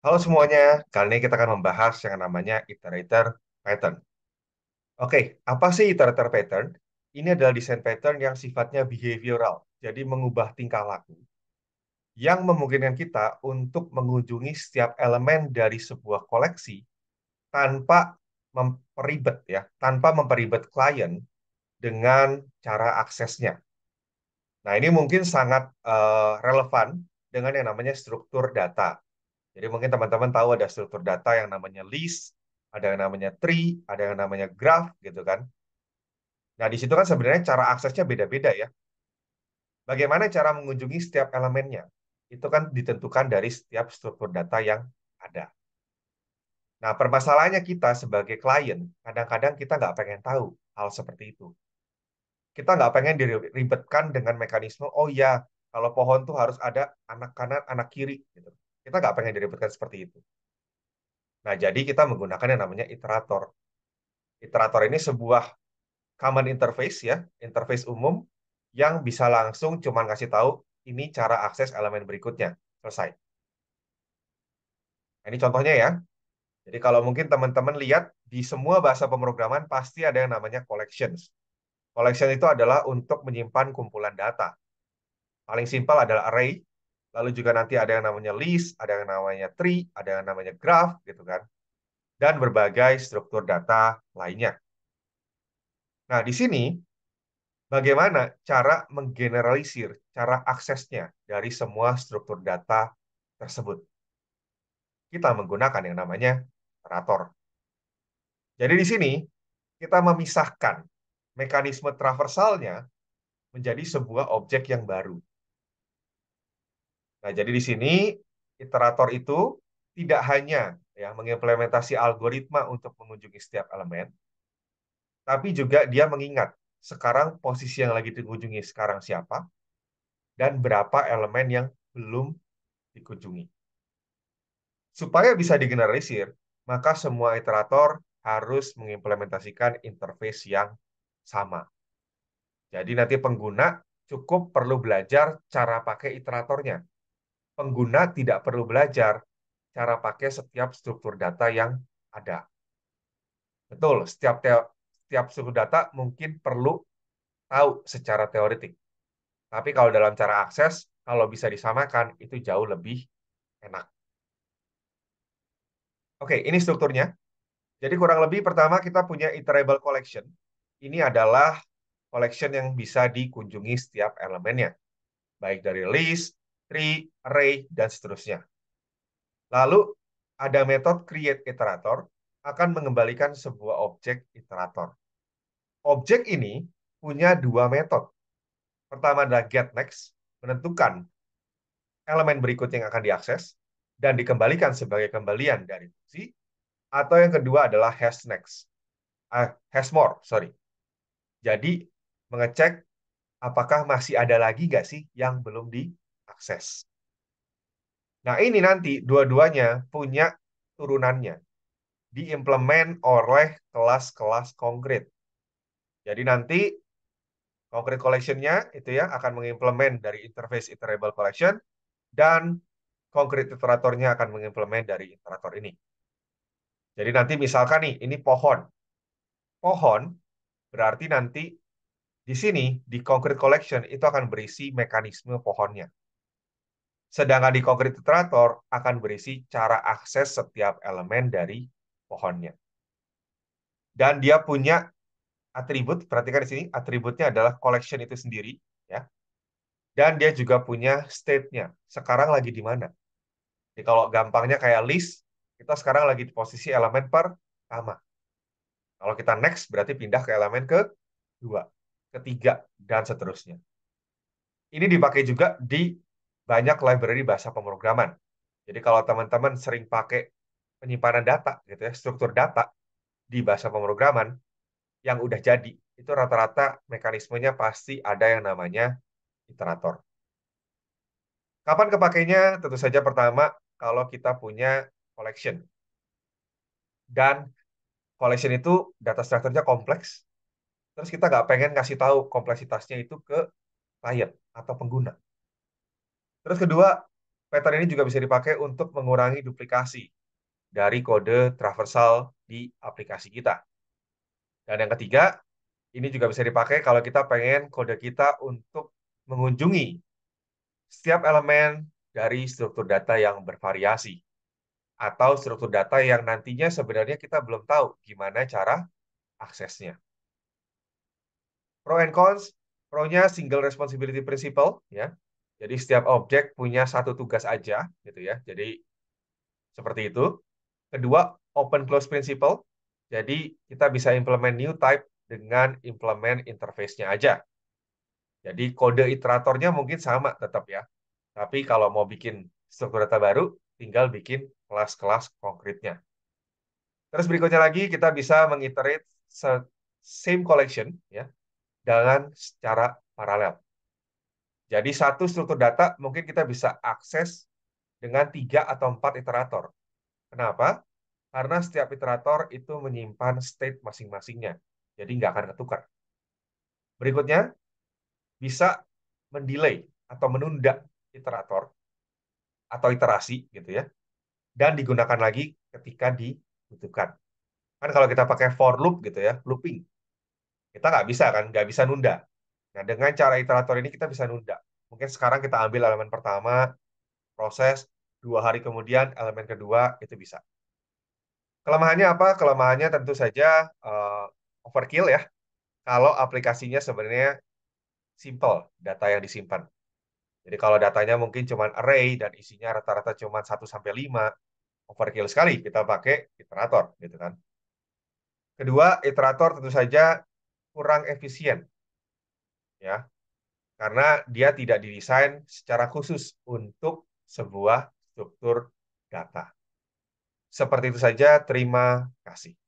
Halo semuanya, kali ini kita akan membahas yang namanya iterator pattern. Oke, apa sih iterator pattern? Ini adalah desain pattern yang sifatnya behavioral, jadi mengubah tingkah laku, yang memungkinkan kita untuk mengunjungi setiap elemen dari sebuah koleksi tanpa memperibet tanpa memperibet klien dengan cara aksesnya. Nah, ini mungkin sangat relevan dengan yang namanya struktur data. Jadi mungkin teman-teman tahu ada struktur data yang namanya list, ada yang namanya tree, ada yang namanya graph, gitu kan. Nah, di situ kan sebenarnya cara aksesnya beda-beda ya. Bagaimana cara mengunjungi setiap elemennya? Itu kan ditentukan dari setiap struktur data yang ada. Nah, permasalahannya kita sebagai klien, kadang-kadang kita nggak pengen tahu hal seperti itu. Kita nggak pengen diribetkan dengan mekanisme, oh ya, kalau pohon tuh harus ada anak kanan, anak kiri, gitu. Kita nggak pengen diribetkan seperti itu. Nah, jadi kita menggunakan yang namanya iterator. Iterator ini sebuah common interface ya, interface umum yang bisa langsung cuma ngasih tahu ini cara akses elemen berikutnya. Selesai. Nah, ini contohnya ya. Jadi kalau mungkin teman-teman lihat di semua bahasa pemrograman pasti ada yang namanya collections. Collection itu adalah untuk menyimpan kumpulan data. Paling simpel adalah array, lalu juga nanti ada yang namanya list, ada yang namanya tree, ada yang namanya graph gitu kan. Dan berbagai struktur data lainnya. Nah, di sini bagaimana cara menggeneralisir cara aksesnya dari semua struktur data tersebut? Kita menggunakan yang namanya operator. Jadi di sini kita memisahkan mekanisme traversalnya menjadi sebuah objek yang baru. Nah, jadi di sini iterator itu tidak hanya mengimplementasi algoritma untuk mengunjungi setiap elemen, tapi juga dia mengingat sekarang posisi yang lagi dikunjungi sekarang siapa dan berapa elemen yang belum dikunjungi. Supaya bisa digeneralisir, maka semua iterator harus mengimplementasikan interface yang sama. Jadi nanti pengguna cukup perlu belajar cara pakai iteratornya. Pengguna tidak perlu belajar cara pakai setiap struktur data yang ada. Betul, setiap struktur data mungkin perlu tahu secara teoretik. Tapi kalau dalam cara akses, kalau bisa disamakan, itu jauh lebih enak. Oke, ini strukturnya. Jadi kurang lebih pertama kita punya iterable collection. Ini adalah collection yang bisa dikunjungi setiap elemennya, baik dari list, tree, array, dan seterusnya. Lalu ada metode create iterator akan mengembalikan sebuah objek iterator. Objek ini punya dua metode. Pertama adalah getNext, menentukan elemen berikutnya yang akan diakses dan dikembalikan sebagai kembalian dari fungsi. Atau yang kedua adalah hashNext, hashMore, sorry. Jadi mengecek apakah masih ada lagi nggak sih yang belum diakses. Nah, ini nanti dua-duanya punya turunannya, diimplement oleh kelas-kelas konkret. Jadi nanti konkret collection-nya itu ya akan mengimplement dari interface iterable collection dan konkret iteratornya akan mengimplement dari iterator ini. Jadi nanti misalkan nih, ini pohon. Pohon berarti nanti di sini di concrete collection itu akan berisi mekanisme pohonnya. Sedangkan di concrete iterator akan berisi cara akses setiap elemen dari pohonnya. Dan dia punya atribut, perhatikan di sini, atributnya adalah collection itu sendiri, ya. Dan dia juga punya state-nya. Sekarang lagi di mana? Jadi kalau gampangnya kayak list, kita sekarang lagi di posisi elemen pertama. Kalau kita next, berarti pindah ke elemen kedua, ketiga, dan seterusnya. Ini dipakai juga di banyak library bahasa pemrograman. Jadi kalau teman-teman sering pakai penyimpanan data, gitu ya, struktur data di bahasa pemrograman yang udah jadi, itu rata-rata mekanismenya pasti ada yang namanya iterator. Kapan kepakainya? Tentu saja pertama kalau kita punya collection. Dan collection itu data strukturnya kompleks, terus kita nggak pengen ngasih tahu kompleksitasnya itu ke klien atau pengguna. Terus kedua, pattern ini juga bisa dipakai untuk mengurangi duplikasi dari kode traversal di aplikasi kita. Dan yang ketiga, ini juga bisa dipakai kalau kita pengen kode kita untuk mengunjungi setiap elemen dari struktur data yang bervariasi atau struktur data yang nantinya sebenarnya kita belum tahu gimana cara aksesnya. Pro and cons, pro-nya single responsibility principle ya. Jadi setiap objek punya satu tugas aja gitu ya. Jadi seperti itu. Kedua, open close principle. Jadi kita bisa implement new type dengan implement interface-nya aja. Jadi kode iteratornya mungkin sama tetap ya. Tapi kalau mau bikin struktur data baru, tinggal bikin kelas-kelas konkretnya. Terus berikutnya lagi kita bisa mengiterate same collection ya dengan secara paralel. Jadi satu struktur data mungkin kita bisa akses dengan 3 atau 4 iterator. Kenapa? Karena setiap iterator itu menyimpan state masing-masingnya. Jadi nggak akan ketukar. Berikutnya, bisa mendelay atau menunda iterator atau iterasi gitu ya. Dan digunakan lagi ketika dibutuhkan. Kan kalau kita pakai for loop gitu ya, looping, kita nggak bisa kan, nggak bisa nunda. Nah, dengan cara iterator ini kita bisa nunda. Mungkin sekarang kita ambil elemen pertama, proses, 2 hari kemudian elemen kedua, itu bisa. Kelemahannya apa? Kelemahannya tentu saja overkill ya. Kalau aplikasinya sebenarnya simple, data yang disimpan. Jadi kalau datanya mungkin cuma array dan isinya rata-rata cuma 1 sampai 5, overkill sekali kita pakai iterator gitu kan. Kedua, iterator tentu saja kurang efisien ya, karena dia tidak didesain secara khusus untuk sebuah struktur data. Seperti itu saja, terima kasih.